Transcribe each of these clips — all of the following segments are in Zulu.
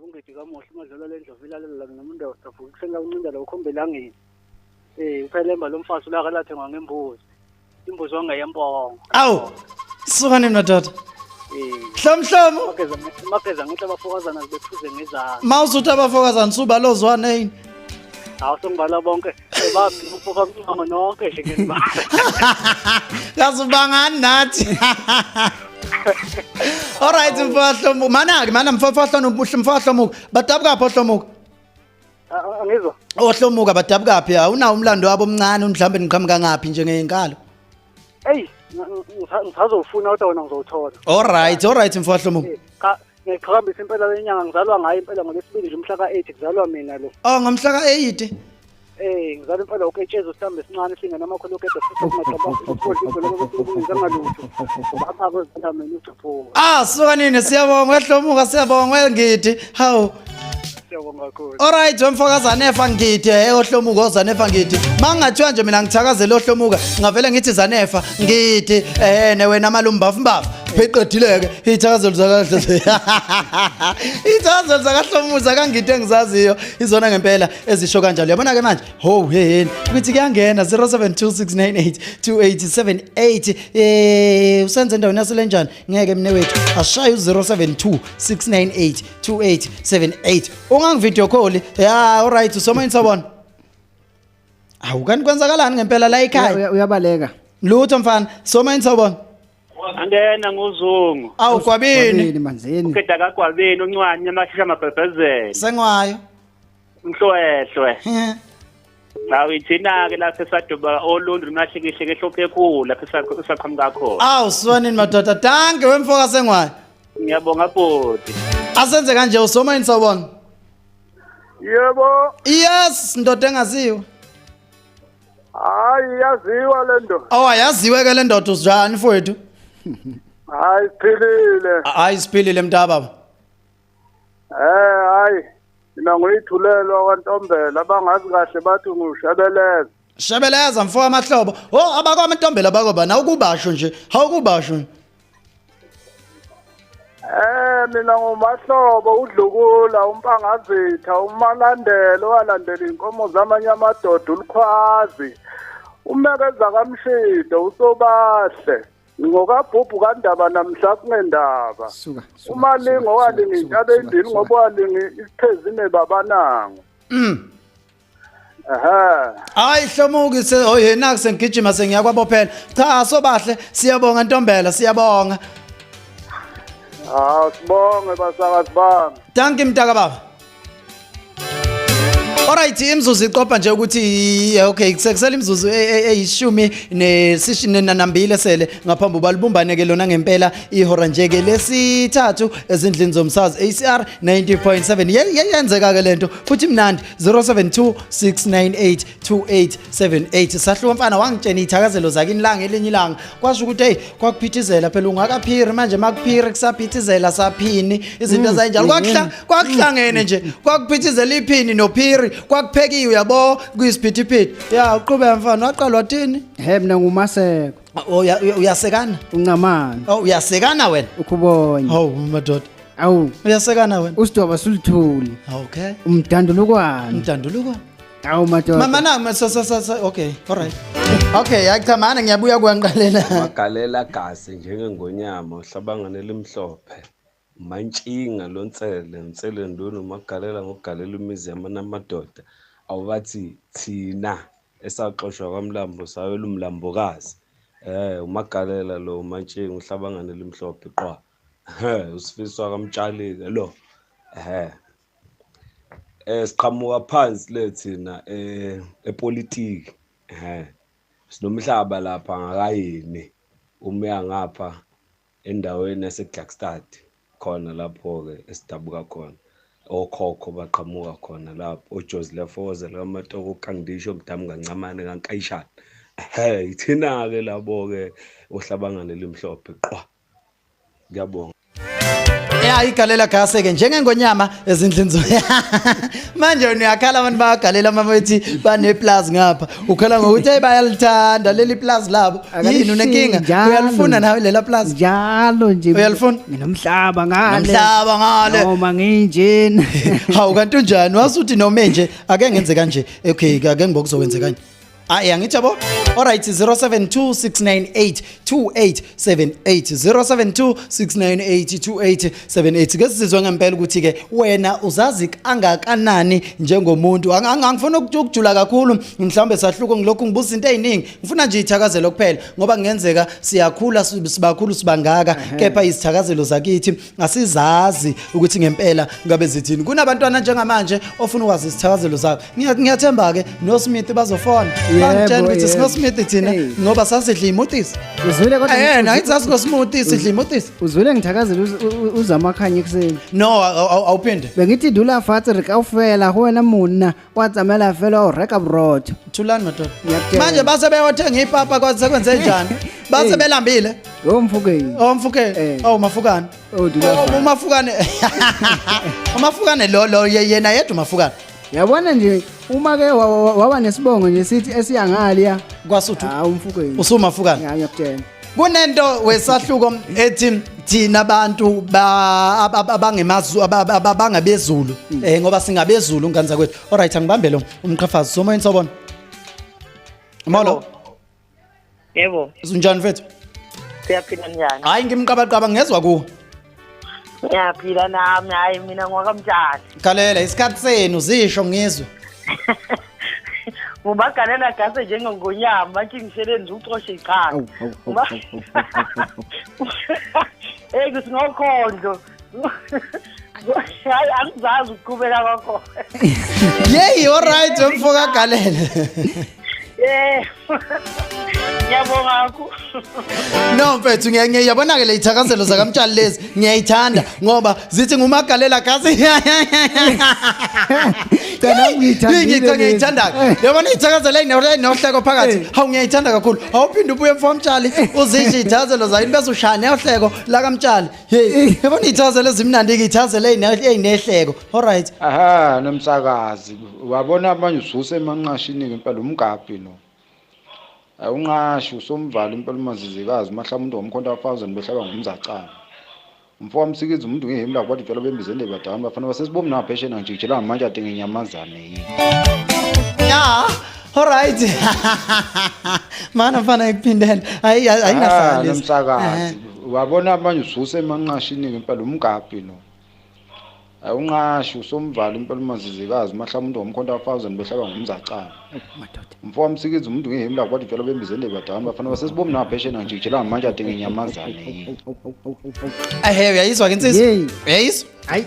ungidi kamuhle umadlala lendlovu ilalela nomuntu osavuka kusela uncindela lokhombe langeni. Uphelemba lomfazi ulakalathe ngembuzi. Imbuzi wangeyempongo. Awu. Suka nini madoda? Mhlomhlomo. Mageza ngithi abafokazana bephuze ngezandla. Mawusuthi abafokazana suba lozwana yini? Hawu sengibala bonke babi ufoka nonke nje ngizibala. Kasubangani nathi. Alright mfahlomo mana mfahlomo mfahlomo badabuka pho hlomuka. Angizwa. Ohlomuka badabuka phi awunawo umlando wabo omncane mhlambe niqhamuka ngapi nje ngenkalo. Hey ngizazofuna kodwa wena ngizothola. Alright mfahlomo. Ngiqhakambisa impela lenyanga ngizalwa ngayo impela ngolesibili nje umhla ka8 kuzalwa mina lo. Oh ngomhla ka8. Ngizalwa impela uketsheza usihambe esincane singena amakholo kedwa futhi ngizangalutho. Bapha kwezithameni uthupho. Suka nini siyabonga ehlomuka siyabonga ngidi. Hawu. Siyabonga kakhulu. Alright wemfokazana efa ngidi ohlomuka ozanefa ngidi. Mangathiwa nje mina ngithakazela ohlomuka ngavele ngithi zanefa ngidi wena malumbafu mbafu. Pheqedileke ithakazelo zakahle ithakazelo zakahlomuza kangidi engizaziyo izona ngempela ezisho kanjalo yabona ke manje yini ukuthi kuyangena 0726982878 usenze endaweni yaselenjani ngeke mne wethu ashaye u0726982878 ungangivideo call alright usoma insabona awukani kwenzakalani ngempela la ekhaya uyabaleka lutho mfana soma insabona Angena ngozungu. Awu kwabini manzeni. Ukeda kaGwabini uncwani yamashisha amabhebhezela. Sengwayo. Mhlohlwe. Awu ithina ke lapha esaduba olundu ngahlikishe kehlophe ekhulu lapha esaqhamuka khona. Awu siwanini madoda danke wemfoka sengwayo. Ngiyabonga bhodi. Asenze kanje usoma insawona. Yebo. Yes ndoda engaziwe. Hayi yaziwa lento. Ayaziwe ke le ndoda usijani mfowethu? Hayi siphilile. Hayi siphilile mntaba. Hayi mina ngoyithulelwa kwaNtombela abangazi kahle bathi ngushabeleza. Shabeleza mfoka amahlobo. AbakwamaNtombela bakoba na ukubasho nje. Hawukubasho. Mina ngumahlobo udlukula umpangazitha umalandelo walandela inkomo zamanye amadoda ulikhwazi. Umekeza kaMshido usobahle. Ngokabhubhu kaNdaba namhla kunendaba. Umalingo walinga intaba endini ngoba walinga isiphezine babanango. Hayi hlomuki yena kusengijima sengiyakwabo cha sobahle siyabonga Ntombela siyabonga. Sibonge basakazi bami. Thank you mntaka baba. Alright imzuzu iqopha nje ukuthi okay kusekusela imzuzu eyishumi nambili sele ngaphambi balibumbane ke lona ngempela ihora nje ke lesithathu ezindlini zomsazi ACR 90.7 yenzeka ke lento futhi mnandi 0726982878 sahluka mfana wangitshena ithakazelo zakini langa elinye ilanga kwasho ukuthi hey kwakuphithizela phela ungakaphiri manje makuphiri kusaphithizela saphini izinto zanjalo kwakuhlangene nje kwakuphithizela iphini nophiri kwakuphekiwe yabo kuyisiphithiphithi uqhubeka mfana waqalwa thini mina ngumaseko uyasekana uncamana uyasekana wena ukhubonye madoda awu uyasekana wena usidoba sulithuli okay umdandulukwana awu madoda mama okay alright okay yakuthamana ngiyabuya kwanqalela magalela gase njengengonyama uhlabangane limhlophe mantshinga lontsele ndunu magalela ngokugalela imizi yamanamadoda awubathi thina esaxoshwa kwaMlambo sawela umlambokazi umagalela lo mantshinga uhlabangane limhlophe qwa usifiswa kamtshalike lo siqhamuka phansi lethina epolitiki sinomhlaba lapha ngakayini umeya ngapha endaweni yaseGlaxstad khona lapho ke esidabuka khona okhokho baqhamuka khona lapho oJoseph Fozela amatoko kangidisho mdamu kancamane kaNkayishana ithina ke labo ke ohlabangane limhlophe qwa ngiyabonga na igalela gase ke njengengonyama ezindlinzo manje uyakhala abantu bayagalela amabethi bane plus ngapha ukhala ngokuthi hey bayalithanda leli plus labo yini unenkinga uyalifuna nawe lela plus njalo nje uyalifuna nginomhlaba ngale noma nginjini hawu kanti unjani wasuthi noma nje ake ngenze kanje okay ake ngibokuzokwenza kanje angithi yabo alright 0726982878 0726982878 ke sizizwe ngempela ukuthi ke wena uzazi kangakanani njengomuntu angifuna ukujula kakhulu mhlawumbe sahluko ngilokhu ngibuza into eziningi ngifuna nje ithakazelo kuphela ngoba kungenzeka siyakhula sibakhulu sibangaka kepha izithakazelo zakithi asizazi ukuthi ngempela ngabe zithini kunabantwana njengamanje ofuna ukwazi izithakazelo zabo ngiyathemba ke no Smith bazofona bangitshela ukuthi sinosmith thina ngoba sasidla imotisi uzwile kodwa nayithi sasikosmoothie sidla imotisi uzwile ngithakazela uzamakhanya ekseni no awuphinde bengithi dula fatsi rikawufela wena muna watsamela fela ureka brot thulani madoda manje base beyothenga ipapa kwathi sekwenze njani base belambile omfukeni mafukane umafukane umafukane lo yena yedwa umafukane yabona nje uma ke waba nesibongo nje sithi esiyangaliya kwasuthu umfukeni usumafukane ngiyakutshela kunento wesahluko ethi thina abantu abangemazu abangabezulu ngoba singabezulu nganza kwethu alright angibambe lo umqhafazi somoyeni sobona molo yebo unjani mfethu siyaphila njani hayi ngimqabaqaba ngezwe kuwe ngiyaphila nami hayi mina ngwakamtshali galela isikhathi senu zisho ngizwe ubagalela gase njengongonyama manje ngisebenza ucoshe iqhaza hey kusingokhondlo hayi angizazi ukuqhubeka kwakho yey alright umfoka galela ngiyabonga ku no mfethu ngiyabona ke le ithakazelo zakamtshali lezi ngiyayithanda ngoba zithi ngumagalela gazi kana ngiyithanda yabona ithakazelo inohleko phakathi hawu ngiyayithanda kakhulu awuphinde ubuye mfomtshali uzisho ithakazelo zayini bese ushaya nehleko la kamtshali hey yabona ithakazelo ezimnandi ke ithakazelo ezinehleko alright aha nomsakazi wabona manje ususe emanqashini ngempela umgabhi no awunqashi usomvala impela umazizikazi mahla umuntu womkhonto wa1000 behlaba ngumzacana umfo wamsikiza umuntu ngehemla kwathi phela bembizende badama bafana basesibomni na pheshena ngijikela manje ade ngenyamazane yini alright mana mfana ekuphindela ayingahlali nomsakazi wabona manje ususe emanqashini ngempela umgabhi no awunqashi usomvala impela umazizikazi mahla umuntu womkhonto wa1000 behlaba ngumzacana umfo wamsikiza umuntu ngehemla kwathi phela bembizende badama bafana basesibomni na pheshena ngijikela manje ade ngenyamazane yini uyayizwa ke insizwa uyayizwa hayi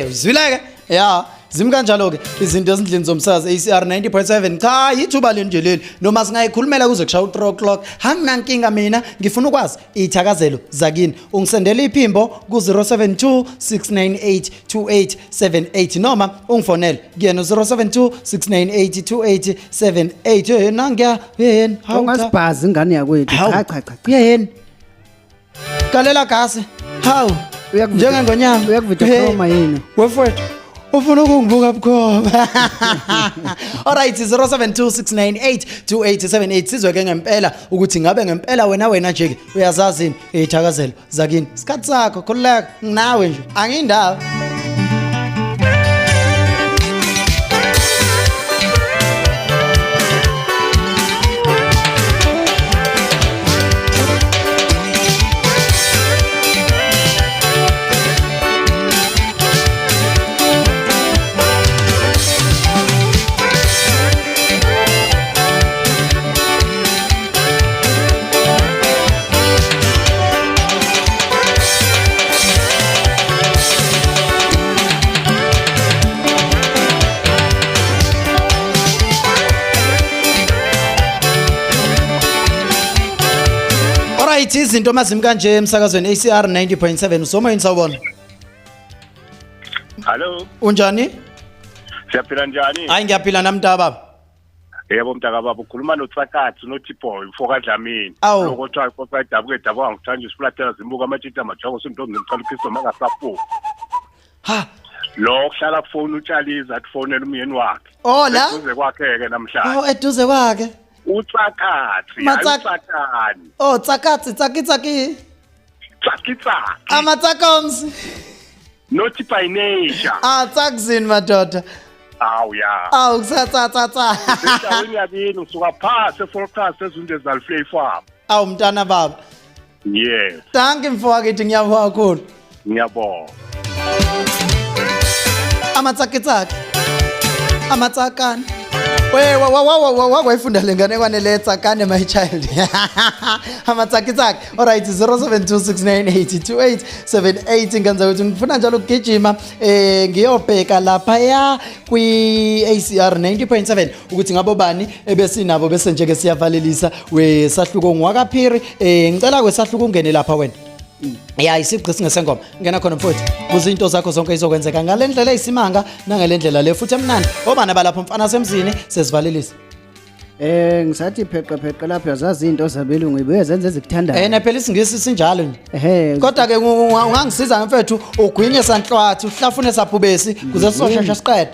zwila ke ya zimi kanjalo ke izinto ezindlini zomsazi ACR 90.7 cha yithuba lenje leli noma singayikhulumela kuze kushaya u3:00 hanginankinga mina ngifuna ukwazi ithakazelo zakini ungisendela iphimbo ku 0726982878 noma ungifonele kuyena 0726982878 nangiya yena ungasibhazi ingane yakwethu cha kuyena galela gasi hawu njengengonyama uyakuvita chroma yini wefowethu ufuna ukungibuka bukhoma alright 0726982878 sizwe ke ngempela ukuthi ngabe ngempela wena nje uyazazi izithakazelo zakini isikhathi sakho khululeka nginawe nje angiyindawo izinto mazimi kanje emsakazweni ACR 90.7 usomoyeni sawubona Hello unjani siyaphila njani hayi ngiyaphila namntaba Yebo mntaka baba ukhuluma noTsakatsi noTiboy mfoka Dlamini. Awu. Lokho kuthiwa idabuke dabuka ngithanda isiflatela zimbuka amajita amajongo sentombi ngimcala uKristo mangasafu. Ha. Lo kuhlala kufona uTshaliza afonela umyeni wakhe. Oh la? Kuze kwakheke namhlanje. Oh eduze kwakhe. uTsakatsi ayisakani. Oh Tsakatsi tsaki. Tsakitsaki. Amatsakomsi. Not by nature. Tsakzini madoda. Awu ya. Awu kusatsa. Endaweni yakini usuka phansi eforecast ezunde zaliflay farm. Awu mntana baba. Yes. Thank you mfowethu ngiyabonga kakhulu. Ngiyabonga. Amatsakitsaki. Amatsakani. Wayifunda lengane kwanele Tsakane my child. Amatsakitsaki. Alright 0726982878 ngenza ukuthi ngifuna njalo ukugijima ngiyobheka lapha ya kwi ACR 90.7 ukuthi ngabo bani ebesinabo bese nje ke siyavalelisa wesahluko ngwakaphiri ngicela kwesahluko ungene lapha wena. Ya isiqi singesengoma ngena khona mfowethu kuze into zakho zonke izokwenzeka ngalendlela eyisimanga nangalendlela le futhi emnandi obana balapha mfana semzini sesivalelisa Ngisathi pheqe lapha yazazi into zabelungu ibuye zenze ezikuthandayo. Na phela isingisi sinjalo nje. Kodwa ke ungangisiza mfethu ugwinye sanhlwathi uhlafune saphubesi kuze sizoshesha siqede.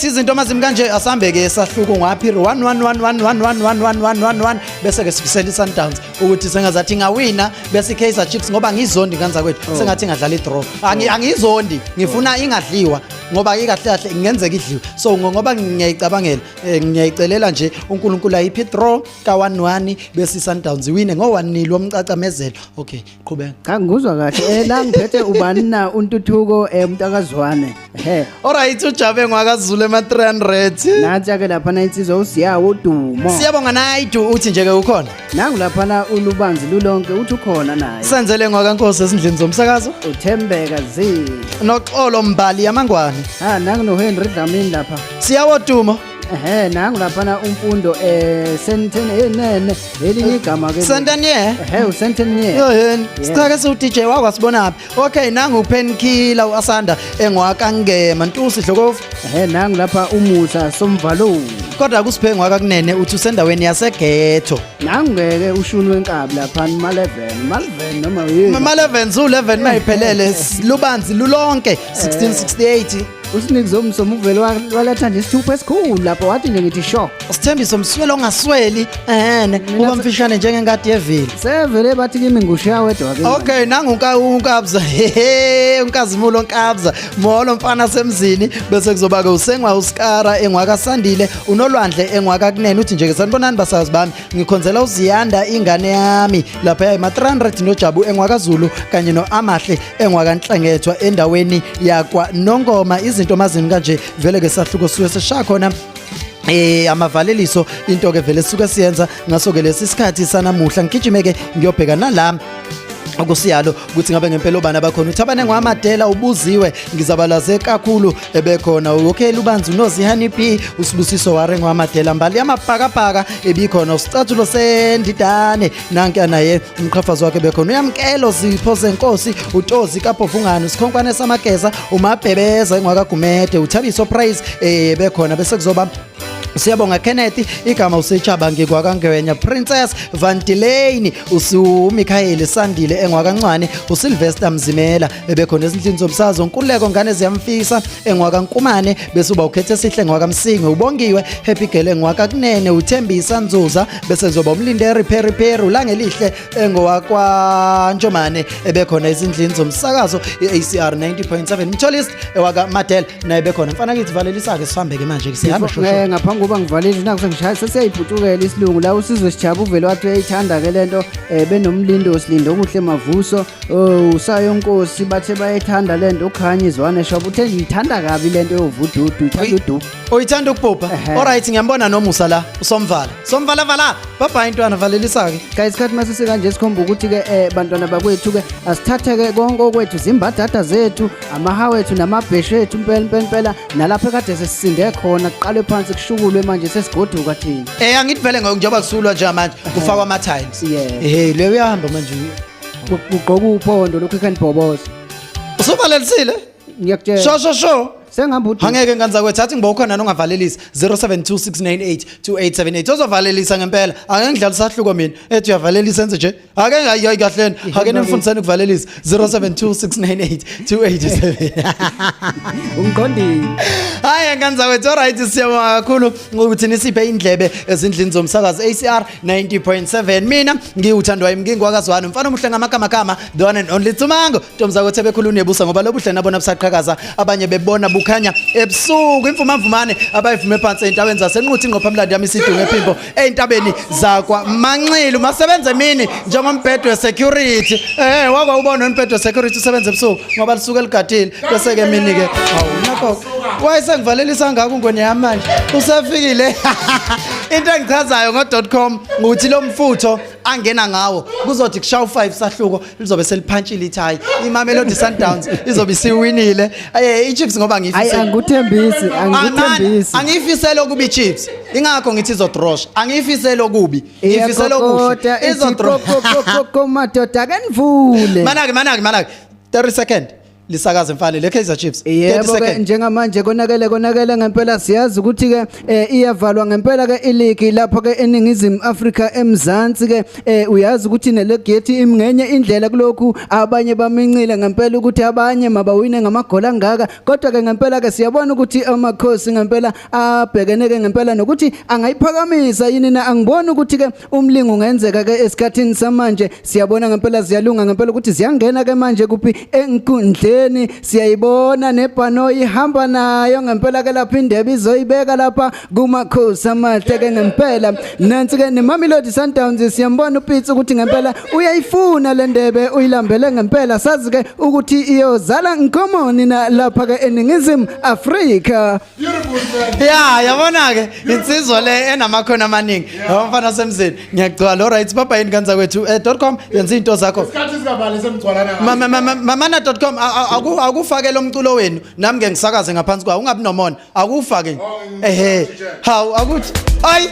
Izinto mazimi kanje asambeke esahluko ngaphiri 111111111 bese ke sifisela iSundowns ukuthi sengazathi ngawina bese iKaizer Chiefs ngoba ngizondi kanza kwethu sengathi ngadlala idraw angizondi ngifuna ingadliwa ngoba ikahle kahle ingenzeka idliwe so ngoba ngiyayicabangela ngiyayicelela nje uNkulunkulu ayiphi draw ka11 bese iSundowns iwine ngo1-0 womcacamezelo okay qhubeka cha ngizwa kahle la ngiphethe ubani na uNtuthuko umntakazwane alright uJabe ngwakazulu ema300 nathi ake lapha na insizwa usiyawo uDumo siyabonga nayidu uthi nje ke ukhona nangu lapha na ulubanzi lulonke uthi ukhona naye senzele ngwakankosi ezindlini zomsakazo uThembeka zi noxolo mbali yamangwane nangu noHenry Dlamini lapha siyawo Dumo nangu lapha na umfundo sentene nene elinye igama ke Sentenier uSentenier yini sithake so DJ wakwasibona phi okay nangu Painkiller uAsanda engwakangema Ntusi Dlokofu nangu lapha umusa Somvalo kodwa kusiphe ngwakakunene uthi usendaweni yaseGhetto nangu ngeke ushuni wenkabi lapha ma11 noma yini ma11 u11 mayiphelele lubanzi lulonke 1668 uSinikizo Msomo uvele waletha nje isithupha esikhulu lapho wathi nje ngithi sho Sithembiso Mswelo ongasweli uba mfishane njengengadi yevili sevele bathi kimi ngushiya wedwa ke okay nangu unkabza unkazimulo nkabza molo mfana semzini bese kuzoba ke usengwa uskara engwakasandile unolwandle engwakakunene uthi nje ke sanibonani basazi bami ngikhonzela uziyanda ingane yami lapha ema300 noJabu engwakazulu kanye noAmahle engwakanhlengethwa endaweni yakwa Nongoma izinto mazini kanje vele ke sahluko suke sesha khona amavaleliso into ke vele suke siyenza ngaso ke lesi sikhathi sanamuhla ngigijimeke ngiyobheka nalami akusiyalo ukuthi ngabe ngempela obana bakhona uthabane ngwamadela ubuziwe ngizabalaze kakhulu ebekhona okay lubanzi uNozihani P usibusiso ware ngwamadela mbali yamabhakabhaka ebikhona usicathulo sendidane nanke naye umqhafazi wakhe bekhona uyamkelo zipho zenkosi uTozi kaBhovungani sikhonkwane samageza umabhebeza engwakagumede uThabiso Price bekhona bese kuzoba siyabonga Kenneth igama usechaba ngikwakangwenya Princess Vantilane uSuMichael Sandile engwakancwane uSylvester Mzimela ebekhona ezindlini zomsazo Nkululeko ngane ziyamfisa engwakankumane bese uba ukhethe sihle ngwakamsinge ubongiwe Happy Girl engwakakunene uThembisa Nzuza bese kuzoba umlinderi Periperi ulangelihle engowakwa Njomane ebekhona ezindlini zomsakazo iACR 90.7 Mtholist ewaka Madel naye bekhona mfana ngithi valelisa ke sihambe ke manje sihamba shosho ngaphambi ngoba ngivalile naku sengishaya sesiyayiphucukela isilungu la uSizwe Sijaba uvele wathi uyayithanda ke lento benomlindo Silindo Muhle Mavuso uSayo Nkosi bathe bayayithanda lento uKhanya Izwane Shaba uthe ngiyithanda kabi lento yovududu uthanda ududu uyithanda ukubhubha alright ngiyambona nomusa la usomvala vala baba intwana valelisa ke guys isikhathi masise kanje sikhomba ukuthi ke bantwana bakwethu ke asithathe ke konke okwethu zimbadada zethu amaha wethu namabheshe ethu impela nalapha ekade sesisinde khona kuqalwe phansi kushukulwe manje sesigoduka thina angithi vele njengoba kusulwa nje manje kufakwa ama tiles leyo uyahamba manje ugqoka uphondo lokhu ikhanibhoboza usuvalelisile ngiyakutshela sho sengihamba uthi angeke nganza kwethu athi ngiba ukhona nongavalelisi 0726982878 ozovalelisa ngempela angeke ngidlala sahluko mina ethi uyavalelisa enze nje ake ngayi kahleni ake nimfundiseni ukuvalelisa 0726982878 ungiqondile hayi nganza kwethu alright siyabonga kakhulu ukuthi nisiphe indlebe ezindlini zomsakazo ACR 90.7 mina ngiwuthandwa imngingwakazwana mfana omuhle ngamagama the one and only Tumango Ntomza kwethu bekhuluni ebusa ngoba lobuhle nabona busaqhakaza abanye bebona bukhanya ebusuku imfumamvumane abayivume phansi eintabeni zasenquthi ingqophamlandi yami isidungu ephimbo eintabeni zakwa Manxile umasebenze emini njengombhedo security wakwa ubona umbhedo security usebenza ebusuku ngoba lisuke ligadile bese ke emini ke awunakho wayesengivalelisa ngako ngone yami manje usefikile into engichazayo ngo.com ukuthi lo mfutho angena ngawo kuzothi kushaw 5 sahluko lizobe seliphantsile ithayi iMamelodi Sundowns izobe isiwinile iChiefs ngoba ngifise angikuthembisi angifisela ukuba iChiefs ingakho ngithi izodrosh angifisela okubi ngifisela okuhle izodrosh madoda akenivule manake 30 seconds lisakaze mfana le Kaizer Chiefs yebo ke njengamanje konakele ngempela siyazi ukuthi ke iyavalwa ngempela ke ileague lapha ke eningizimu Afrika eMzansi ke uyazi ukuthi nelegate imngenye indlela kulokhu abanye bamincile ngempela ukuthi abanye mabawine ngamagola angaka kodwa ke ngempela ke siyabona ukuthi amakhosi ngempela abhekene ke ngempela nokuthi angayiphakamisa yini na angibona ukuthi ke umlingo ungenzeka ke esikhathini samanje siyabona ngempela ziyalunga ngempela ukuthi ziyangena ke manje kuphi enkundleni siyayibona nebhano ihamba nayo ngempela ke lapha indebe izoyibeka lapha kumakhosi amahle ke ngempela nansi ke neMamelodi Sundowns siyambona uPitsi ukuthi ngempela uyayifuna le ndebe uyilambele ngempela sazi ke ukuthi iyozala inkomoni na lapha ke eningizimu Afrika yabona ke insizwa le enamakhono amaningi abafana semzini ngiyagcwala alright baba yini kanza kwethu .com yenza into zakho isikhathi singabali semgcwala na mamana.com akufake lo mculo wenu nami ngeke ngisakaze ngaphansi kwawo ungabi nomona akufake hawu akuthi ay